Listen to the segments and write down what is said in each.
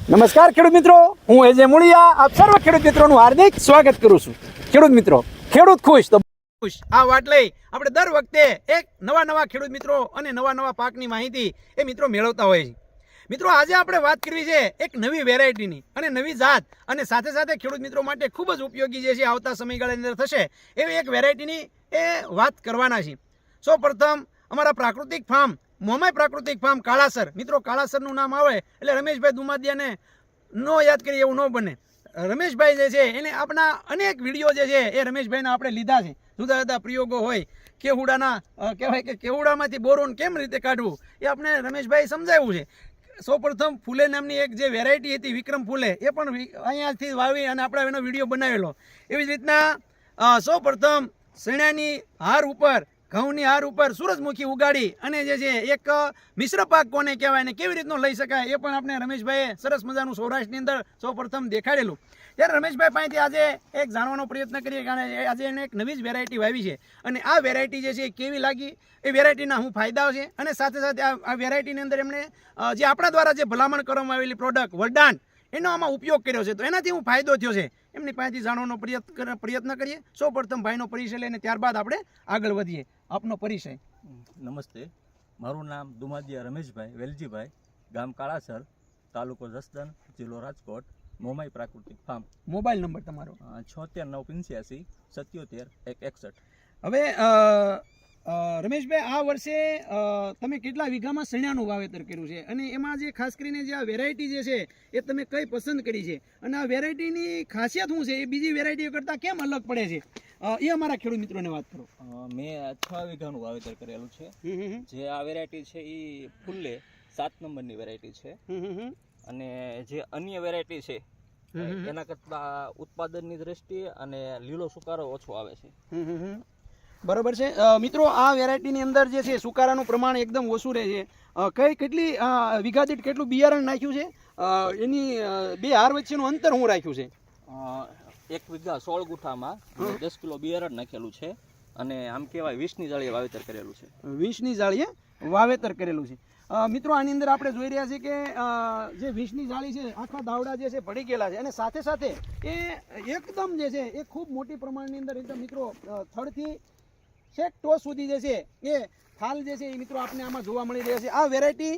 નમસ્કાર ખેડૂત મિત્રો, હું એજે મુળિયા આપ સર્વ ખેડૂત મિત્રોનું હાર્દિક સ્વાગત કરું છું। ખેડૂત મિત્રો, ખેડૂત ખુશ તો ખુશ આ વાત લઈ આપણે દર વખતે એક નવા ખેડૂત મિત્રો અને નવા પાકની માહિતી એ મિત્રો મેળવતા હોય છે। મિત્રો આજે આપણે વાત કરવી છે એક નવી વેરાયટીની અને નવી જાત અને સાથે ખેડૂત મિત્રો માટે ખૂબ જ ઉપયોગી જે છે આવતા સમયગાળાની અંદર થશે એવી એક વેરાયટીની એ વાત કરવાના છે। સૌપ્રથમ અમારા પ્રાકૃતિક ફાર્મ મોમાઈ પ્રાકૃતિક ફાર્મ કાળાસર, મિત્રો કાળાસરનું નામ આવે એટલે રમેશભાઈ દુમાદિયાને નો યાદ કરીએ એવું ન બને। રમેશભાઈ જે છે એને આપણા અનેક વિડીયો જે છે એ રમેશભાઈના આપણે લીધા છે। જુદા જુદા પ્રયોગો હોય, કેવડાના કહેવાય કે કેવડામાંથી બોરોન કેમ રીતે કાઢવું એ આપણે રમેશભાઈ સમજાવ્યું છે। સૌપ્રથમ ફૂલે નામની એક જે વેરાયટી હતી વિક્રમ ફૂલે એ પણ અહીંયાથી વાવી અને આપણે એનો વિડીયો બનાવેલો। એવી જ રીતના સૌપ્રથમ શેણાની હાર ઉપર ઘઉંની હાર ઉપર સૂરજમુખી ઉગાડી અને જે છે એક મિશ્ર પાક કોને કહેવાય ને કેવી રીતનો લઈ શકાય એ પણ આપણે રમેશભાઈએ સરસ મજાનું સૌરાષ્ટ્રની અંદર સૌપ્રથમ દેખાડેલું। ત્યારે રમેશભાઈ પાસેથી આજે એક જાણવાનો પ્રયત્ન કરીએ કારણ આજે એને એક નવી જ વેરાયટી વાવી છે અને આ વેરાયટી જે છે એ કેવી લાગી, એ વેરાયટીના શું ફાયદાઓ છે અને સાથે આ વેરાયટીની અંદર એમણે જે આપણા દ્વારા જે ભલામણ કરવામાં આવેલી પ્રોડક્ટ વરદાન એનો આમાં ઉપયોગ કર્યો છે, તો એનાથી હું ફાયદો થયો છે એમની પાસેથી જાણવાનો પ્રયત્ન કરીએ। સૌપ્રથમ ભાઈનો પરિચય લઈને ત્યારબાદ આપણે આગળ વધીએ। આપનો પરિચય? નમસ્તે, મારું નામ દુમાદિયા રમેશભાઈ વેલજીભાઈ, ગામ કાળાસર, તાલુકો જસદણ, જિલ્લો રાજકોટ, મોમાઈ પ્રાકૃતિક ફાર્મ। મોબાઈલ નંબર તમારો? 76 985 77 161। હવે રમેશભાઈ, આ વર્ષે તમે કેટલા વીઘામાં શેણાનું વાવેતર કર્યું છે અને એમાં જે ખાસ કરીને જે આ વેરાયટી જે છે એ તમે કઈ પસંદ કરી છે અને આ વેરાયટીની ખાસિયત શું છે, એ બીજી વેરાયટીઓ કરતાં કેમ અલગ પડે છે, એ અમારા ખેડૂત મિત્રોને વાત કરો। મેં 6 વીઘાનું વાવેતર કરેલું છે। જે આ વેરાયટી છે એ ફૂલે 7 નંબરની વેરાયટી છે અને જે અન્ય વેરાયટી છે એના કરતાં ઉત્પાદનની દ્રષ્ટિએ અને લીલો સુકારો ઓછો આવે છે। બરોબર છે મિત્રો, આ વેરાયટીની અંદર જે છે સુકારાનું પ્રમાણ એકદમ ઓછું રહે છે। કેટલી વીઘા દીઠ કેટલું બિયારણ નાખ્યું છે, એની બે હાર વચ્ચેનું અંતર શું રાખ્યું છે? 1 વીઘા 16 ગુઠામાં 10 કિલો બિયારણ નાખેલું છે અને આમ કહેવાય 20ની જાળીએ વાવેતર કરેલું છે। 20ની જાળીએ વાવેતર કરેલું છે। મિત્રો આની અંદર આપણે જોઈ રહ્યા છીએ કે જે 20ની જાળી છે આખા દાવડા જે છે પડી ગયેલા છે અને સાથે એ એકદમ જે છે એ ખૂબ મોટી પ્રમાણની અંદર એકદમ મિત્રો થડથી છેક ટોચ સુધી જે છે એ થાલ જે છે એ મિત્રો આપણે આમાં જોવા મળી રહ્યા છે। આ વેરાયટી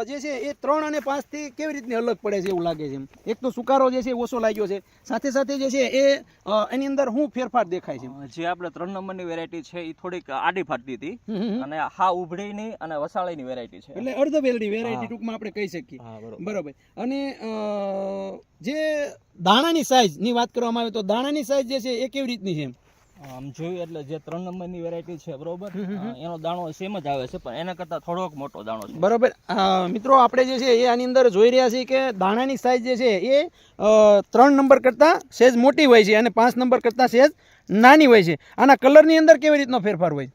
જે છે એ 3 અને 5 થી કેવી રીતની અલગ પડે છે એવું લાગે છે? એક તો સુકારો જે છે ઓછો લાગ્યો છે, સાથે જે છે એ એની અંદર શું ફેરફાર દેખાય છે? જે આપણે 3 નંબરની વેરાયટી છે એ થોડીક આડી ફાટતી હતી અને હા ઉભડીની અને વસાળીની વેરાયટી છે, એટલે અર્ધવેલની વેરાયટી ટૂંકમાં આપણે કહી શકીએ। બરોબર। અને જે દાણાની સાઈઝ ની વાત કરવામાં આવે તો દાણાની સાઈઝ જે છે એ કેવી રીતની છે? આમ જોયું એટલે જે 3 નંબરની વેરાયટી છે બરોબર, એનો દાણો સેમ જ આવે છે પણ એના કરતાં થોડોક મોટો દાણો છે। બરોબર મિત્રો, આપણે જે છે એ આની અંદર જોઈ રહ્યા છીએ કે દાણાની સાઈઝ જે છે એ 3 નંબર કરતાં સહેજ મોટી હોય છે અને 5 નંબર કરતાં સહેજ નાની હોય છે। આના કલરની અંદર કેવી રીતનો ફેરફાર હોય?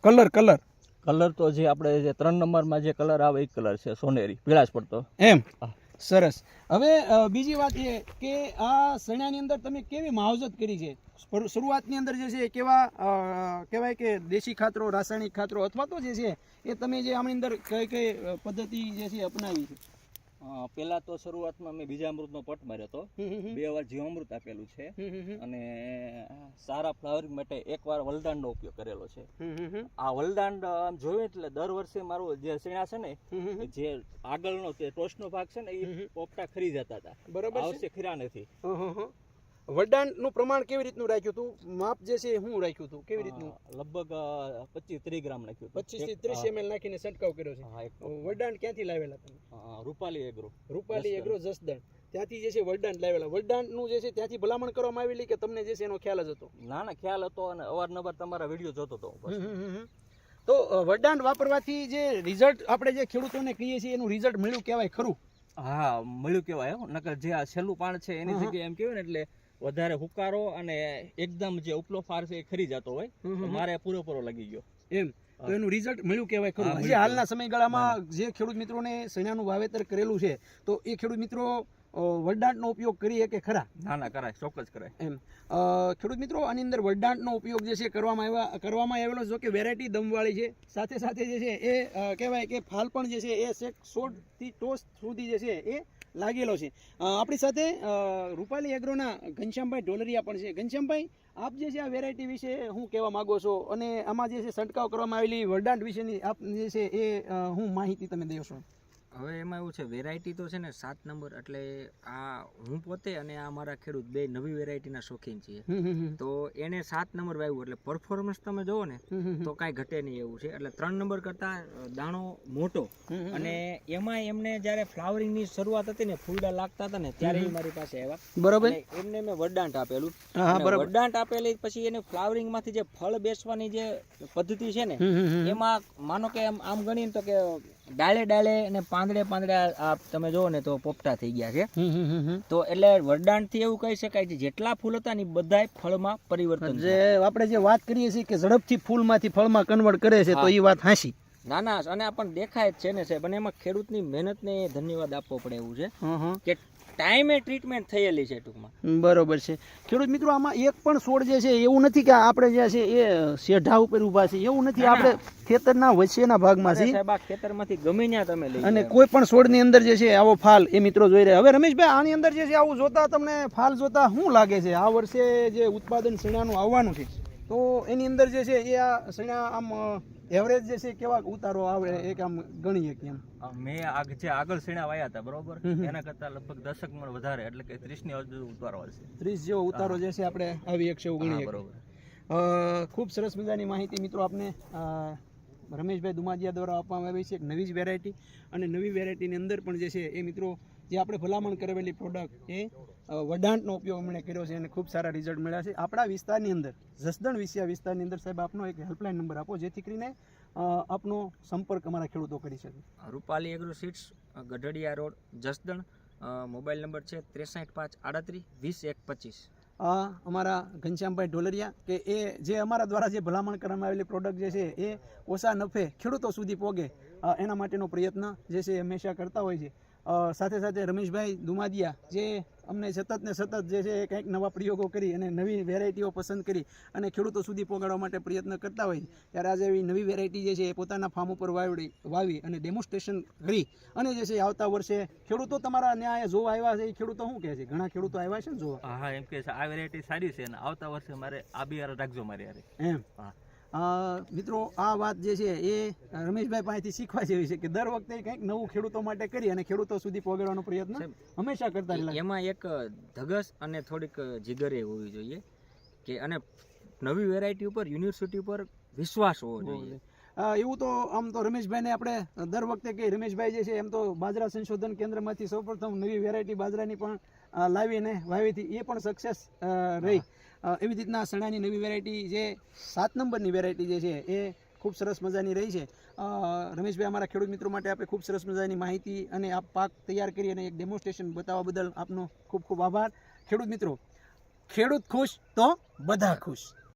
કલર તો જે આપણે જે 3 નંબરમાં જે કલર આવે એ કલર છે સોનેરી પીળાશ પડતો એમ। સરસ। હવે બીજી વાત એ કે આ શેણાની અંદર તમે કેવી માવજત કરી છે? શરૂઆતની અંદર જે છે કેવા કહેવાય કે દેશી ખાતરો, રાસાયણિક ખાતરો અથવા તો જે છે એ તમે જે આની અંદર કઈ પદ્ધતિ જે છે અપનાવી છે? પેલા તો શરૂઆતમાં મેં બીજામૃતનો પટ માર્યો હતો, 2 વાર જીવામૃત આપેલું છે અને સારા ફ્લાવરિંગ માટે 1 વાર વલદાનનો ઉપયોગ કરેલો છે। આ વલદાન જોયું એટલે દર વર્ષે મારું જે શેણા છે ને જે આગળનો તે ટોચનો ભાગ છે ને એ પોપટા ખરી જતા હતા, બરોબર, આ વર્ષે ખીરા નથી। વરદાનનું પ્રમાણ કેવી રીતનું રાખ્યું હતું? માપ જે છે શું રાખ્યું હતું? કેવી રીતનું? લગભગ 25-30 ગ્રામ નાખ્યું, 25 થી 30 ml નાખીને છંટકાવ કર્યો છે। વરદાન ક્યાંથી લાવેલા તમે? રૂપાલી એગ્રો જસદણ, ત્યાંથી જે છે વરદાન લાવેલા। વરદાનનું જે છે ત્યાંથી ભલામણ કરવામાં આવેલી કે તમને જે છે એનો ખ્યાલ જ હતો? ના ખ્યાલ હતો અને અવારનવાર તમારા વિડીયો જોતો હતો। તો વરદાન વાપરવાથી જે રિઝલ્ટ આપણે જે ખેડૂતોને કહીએ છીએ એનું રિઝલ્ટ મળ્યું કહેવાય ખરું? હા મળ્યું કહેવાય, નકર જે આ છેલ્લું પાણ છે એની જગ્યાએ એમ કહેવાય ને એટલે વધારે હુકારો અને એકદમ જે ઉપલો ફાર છે એ ખરી જતો હોય, મારે પૂરો લાગી ગયો એમ। તો એનું રિઝલ્ટ મળ્યું કહેવાય ખરું? જે હાલના સમયગાળામાં જે ખેડૂત મિત્રોને શેણાનું વાવેતર કરેલું છે તો એ ખેડૂત મિત્રો વરદાંતનો ઉપયોગ કરીએ કે ખરા? ના ના કરાય, ચોક્કસ કરાય. એમ ખેડૂત મિત્રો, આની અંદર વરદાંતનો ઉપયોગ જે છે કરવામાં આવેલો જો કે વેરાયટી દમવાળી છે, સાથે સાથે જે છે એ કહેવાય કે ફાલ પણ જે છે એ 16 થી ટોસ સુધી જે છે એ લાગેલો છે. આપણી સાથે રૂપાલી એગ્રોના ઘનશ્યામભાઈ ઢોલરિયા પણ છે. ઘનશ્યામભાઈ, આપ જે છે આ વેરાયટી વિશે શું કહેવા માંગો છો, અને આમાં જે છે છંટકાવ કરવામાં આવેલી વરદાંત વિશેની આપ જે છે એ હું માહિતી તમે દેશો? હવે એમાં એવું છે, વેરાયટી તો છે ને 7 નંબર, એટલે આ હું પોતે અને આ મારા ખેડૂત બે નવી વેરાયટીના શોખીન છીએ. તો એને 7 નંબર વાવ્યું એટલે પરફોર્મન્સ તમે જોવો ને તો કાંઈ ઘટે નહીં એવું છે. એટલે 3 નંબર કરતા દાણો મોટો, અને એમાં એમને જ્યારે ફ્લાવરિંગની શરૂઆત હતી ને, ફૂલડા લાગતા હતા ને, ત્યારે એ મારી પાસે આવ્યા. બરોબર. એમને મેં વરદાંત આપેલું. વરદાંત આપેલી પછી એને ફ્લાવરિંગ માંથી જે ફળ બેસવાની જે પદ્ધતિ છે ને, એમાં માનો કે આમ ગણીને તો કે ડાળે ડાળે અને પાંદડે આ તમે જોવો ને તો પોપટા થઈ ગયા છે. તો એટલે વરદાન થી એવું કહી શકાય છે, જેટલા ફૂલ હતા ને બધાય ફળમાં પરિવર્તન. જે આપણે જે વાત કરીએ છીએ કે ઝડપથી ફૂલમાંથી ફળમાં કન્વર્ટ કરે છે, તો એ વાત હાંસી. ના ના, અને આ પણ દેખાય જ છે ને સાહેબ. અને એમાં ખેડૂતની મહેનતને ધન્યવાદ આપવો પડે એવું છે કે ટાઈમે ટ્રીટમેન્ટ થયેલી છે ટૂંકમાં. બરોબર છે. ખેડૂત મિત્રો, આમાં એક પણ છોડ જે છે એવું નથી કે આપણે જે છે એ શેઢા ઉપર ઊભા છે, એવું નથી. આપણે ખેતરના વચ્ચેના ભાગમાં છે સાહેબ. આ ખેતરમાંથી ગમે ત્યાં તમે લઈ અને કોઈ પણ છોડની અંદર જે છે આવો ફાલ એ મિત્રો જોઈ રહ્યા. હવે રમેશભાઈ, આની અંદર જે છે આવું જોતા તમને ફાલ જોતા શું લાગે છે? આ વર્ષે જે ઉત્પાદન શેણાનું આવવાનું છે, તો એની અંદર જે છે એ આ શેણા આમ એવરેજ જે છે કેવા ઉતારો આવે એક આમ ગણીએ કે એમ? મેં જે આગળ સીણા વાયા હતા બરોબર, એના કરતા લગભગ 10 મણ વધારે, એટલે કે 30 ની આજુ ઉતારો આવશે. 30 જેવો ઉતારો જે છે આપણે આવી એક છે એવું ગણીએ. બરોબર. ખૂબ સરસ મજાની માહિતી મિત્રો આપને રમેશભાઈ દુમાજીયા દ્વારા આપવામાં આવી છે. એક નવી જ વેરાયટી, અને નવી વેરાયટીની અંદર પણ જે છે એ મિત્રો જે આપણે ભલામણ કરેલી પ્રોડક્ટ એ વરદાંતનો ઉપયોગ એમણે કર્યો છે અને ખૂબ સારા રિઝલ્ટ મળ્યા છે. આપણા વિસ્તારની અંદર, જસદણ વિસિયા વિસ્તારની અંદર સાહેબ આપનો એક હેલ્પલાઇન નંબર આપો, જેથી કરીને આપનો સંપર્ક અમારા ખેડૂતો કરી શકે. Rupali agro seeds, Gadhadiya road, Jasdan. Mobile number છે 63 538 20 125. અમારા ઘનશ્યામભાઈ ઢોલરિયા કે એ જે અમારા દ્વારા જે ભલામણ કરવામાં આવેલી પ્રોડક્ટ જે છે એ ઓછા નફે ખેડૂતો સુધી પહોંચે એના માટેનો પ્રયત્ન જે છે હંમેશા કરતા હોય છે. સાથે સાથે રમેશભાઈ દુમાદિયા જે અમને સતત ને સતત જે છે એ કંઈક નવા પ્રયોગો કરી અને નવી વેરાયટીઓ પસંદ કરી અને ખેડૂતો સુધી પહોંચાડવા માટે પ્રયત્ન કરતા હોય છે. ત્યારે આજે એવી નવી વેરાયટી જે છે એ પોતાના ફાર્મ ઉપર વાવી અને ડેમોન્સ્ટ્રેશન કરી અને જે છે આવતા વર્ષે ખેડૂતો તમારા ન્યાય જોવા આવ્યા છે, એ ખેડૂતો શું કહે છે? ઘણા ખેડૂતો આવ્યા છે ને જોવા? હા, એમ કે છે આ વેરાયટી સારી છે અને આવતા વર્ષે મારે આ બિયારણ રાખજો મારી યારે. એમ. મિત્રો, આ વાત જે છે એ રમેશભાઈ પાસેથી શીખવા જેવી છે કે દર વખતે કંઈક નવું ખેડૂતો માટે કરી અને ખેડૂતો સુધી પહોંચાડવાનો પ્રયત્ન હંમેશા કરતા રહેલા. એમાં એક ધગસ અને થોડીક જીગરે હોવી જોઈએ કે, અને નવી વેરાયટી ઉપર, યુનિવર્સિટી ઉપર વિશ્વાસ હોવો જોઈએ. એવું તો આમ તો રમેશભાઈને આપણે દર વખતે કે રમેશભાઈ જે છે એમ તો બાજરા સંશોધન કેન્દ્રમાંથી સૌપ્રથમ નવી વેરાયટી બાજરાની પણ લાવીને વાવી હતી, એ પણ સક્સેસ રહી. એવી રીતના ચણાની નવી વેરાયટી જે 7 નંબરની વેરાયટી જે છે એ ખૂબ સરસ મજાની રહી છે. રમેશભાઈ, અમારા ખેડૂત મિત્રો માટે આપણે ખૂબ સરસ મજાની માહિતી અને આ પાક તૈયાર કરી અને એક ડેમોન્સ્ટ્રેશન બતાવવા બદલ આપનો ખૂબ ખૂબ આભાર. ખેડૂત મિત્રો, ખેડૂત ખુશ તો બધા ખુશ.